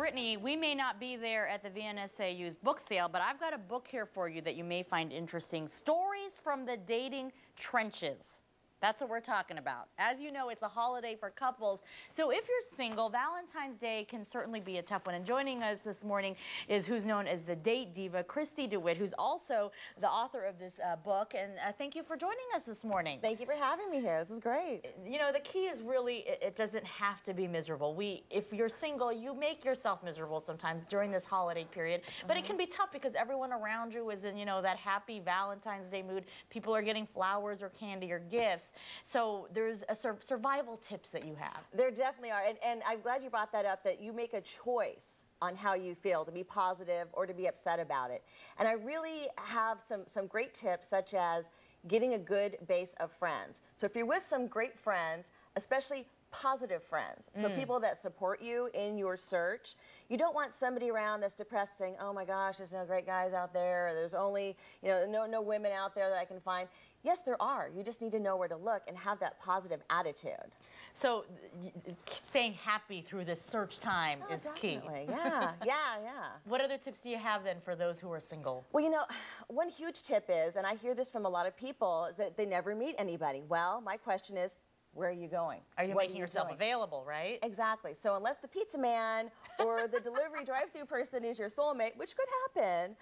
Brittany, we may not be there at the VNSAU's book sale, but I've got a book here for you that you may find interesting. Stories from the Dating Trenches. That's what we're talking about. As you know, it's a holiday for couples. So if you're single, Valentine's Day can certainly be a tough one. And joining us this morning is who's known as the date diva, Kristi DeWitt, who's also the author of this book. And thank you for joining us this morning. Thank you for having me here. This is great. You know, the key is really, it doesn't have to be miserable. If you're single, you make yourself miserable sometimes during this holiday period. But it can be tough because everyone around you is in, you know, that happy Valentine's Day mood. People are getting flowers or candy or gifts. So there's a survival tips that you have. There definitely are, and I'm glad you brought that up, that you make a choice on how you feel, to be positive or to be upset about it. And I really have some great tips, such as getting a good base of friends. So if you're with some great friends, especially positive friends, so people that support you in your search. You don't want somebody around that's depressed saying, oh my gosh, there's no great guys out there, or there's only, you know, no women out there that I can find. Yes, there are. You just need to know where to look and have that positive attitude. So staying happy through this search time is definitely. key. Yeah, yeah. What other tips do you have then for those who are single? Well, you know, one huge tip is, and I hear this from a lot of people, is that they never meet anybody. Well, my question is, where are you going? Are you making yourself available, right? Exactly. So unless the pizza man or the delivery drive-through person is your soulmate, which could happen,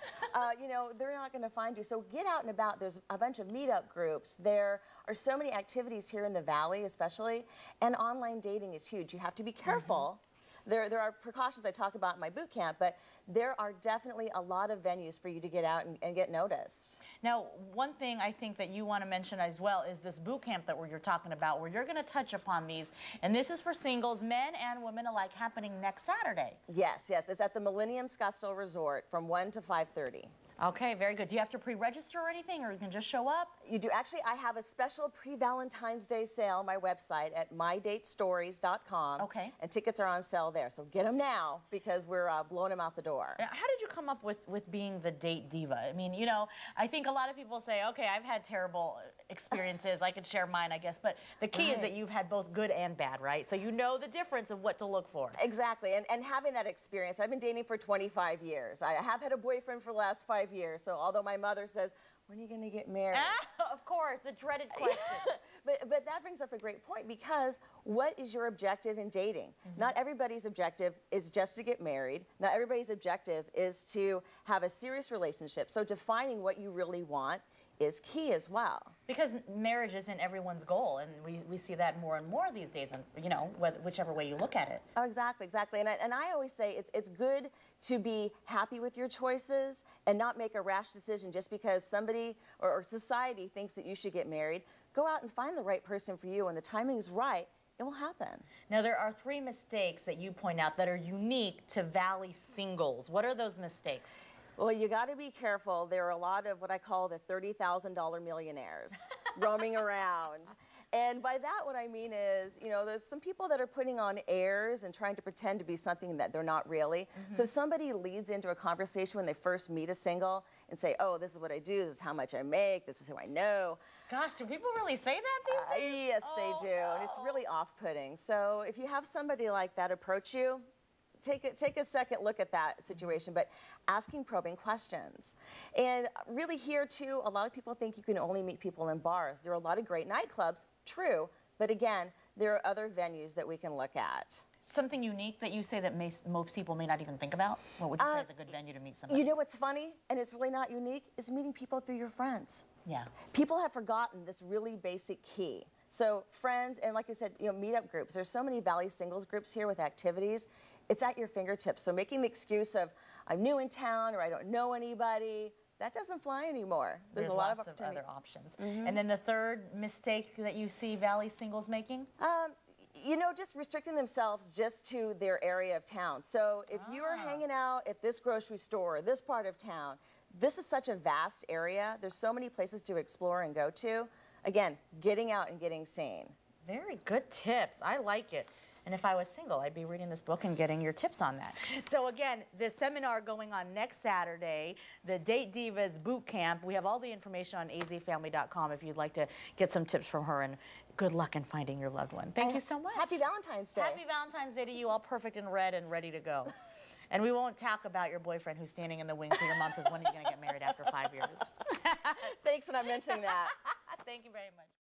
you know, they're not going to find you. So get out and about. There's a bunch of meetup groups. There are so many activities here in the Valley, especially, and online dating is huge. You have to be careful. There are precautions I talk about in my boot camp, but there are definitely a lot of venues for you to get out and get noticed. Now, one thing I think that you want to mention as well is this boot camp that you're talking about, where you're going to touch upon these. And this is for singles, men and women alike, happening next Saturday. Yes, yes. It's at the Millennium Scottsdale Resort from 1 to 5:30. Okay, very good. Do you have to pre-register or anything, or you can just show up? You do. Actually, I have a special pre-Valentine's Day sale on my website at mydatestories.com. Okay. And tickets are on sale there. So get them now, because we're blowing them out the door. How did you come up with being the date diva? I mean, you know, I think a lot of people say, okay, I've had terrible experiences. I could share mine, I guess. But the key is that you've had both good and bad, right? So you know the difference of what to look for. Exactly. And having that experience, I've been dating for 25 years. I have had a boyfriend for the last 5 years. So although my mother says, when are you going to get married? Of course, the dreaded question. But that brings up a great point, because what is your objective in dating? Not everybody's objective is just to get married. Not everybody's objective is to have a serious relationship. So defining what you really want is key as well. Because marriage isn't everyone's goal, and we see that more and more these days, and you know, whichever way you look at it. Oh, exactly, exactly. And I always say it's good to be happy with your choices and not make a rash decision just because somebody or society thinks that you should get married. Go out and find the right person for you. When the timing is right, it will happen. Now, there are 3 mistakes that you point out that are unique to Valley singles. What are those mistakes? Well, you got to be careful. There are a lot of what I call the $30,000 millionaires roaming around. And by that, what I mean is, you know, there's some people that are putting on airs and trying to pretend to be something that they're not really. So somebody leads into a conversation when they first meet a single and say, oh, this is what I do, this is how much I make, this is who I know. Gosh, do people really say that these days? Yes, they do. And it's really off-putting. So if you have somebody like that approach you, take a second look at that situation, but asking probing questions. And really here too, a lot of people think you can only meet people in bars. There are a lot of great nightclubs, true, but again, there are other venues that we can look at. Something unique that you say that most people may not even think about? What would you say is a good venue to meet somebody? You know what's funny, and it's really not unique, is meeting people through your friends. Yeah. People have forgotten this really basic key. So friends, and like I said, you know, meetup groups. There's so many Valley singles groups here with activities. It's at your fingertips. So making the excuse of, I'm new in town or I don't know anybody, that doesn't fly anymore. There's a lot lots of other options. And then the third mistake that you see Valley singles making? You know, just restricting themselves just to their area of town. So if you are hanging out at this grocery store, this part of town, this is such a vast area. There's so many places to explore and go to. Again, getting out and getting seen. Very good tips. I like it. And if I was single, I'd be reading this book and getting your tips on that. So again, the seminar going on next Saturday, the Date Divas Boot Camp. We have all the information on azfamily.com if you'd like to get some tips from her, and good luck in finding your loved one. Thank you so much. Happy Valentine's Day. Happy Valentine's Day to you, all perfect in red and ready to go. And we won't talk about your boyfriend who's standing in the wings so your mom says, when are you going to get married after 5 years? Thanks for not mentioning that. Thank you very much.